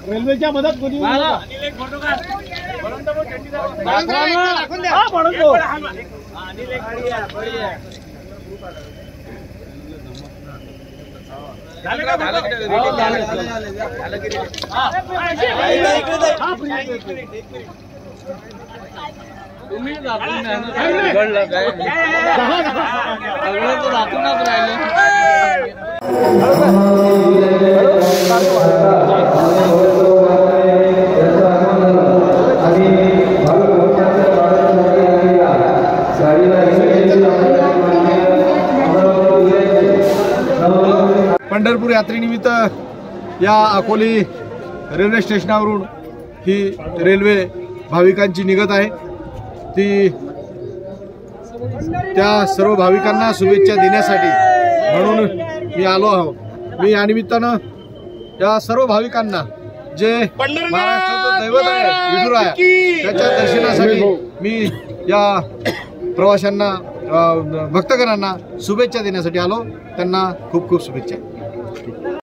रेल्वेच्या मदत कोणी तुम्ही दाखवून पंढरपूर यात्रेनिमित्त या अकोली रेल्वे स्टेशनावरून ही रेल्वे भाविकांची निघत आहे। ती त्या सर्व भाविकांना शुभेच्छा देण्यासाठी म्हणून मी आलो आहोत। मी या निमित्तानं या सर्व भाविकांना जे महाराष्ट्राचं दैवत आहे विठुराया त्याच्या दर्शनासाठी मी या प्रवाशांना भक्तगणांना शुभेच्छा देण्यासाठी आलो। त्यांना खूप खूप शुभेच्छा।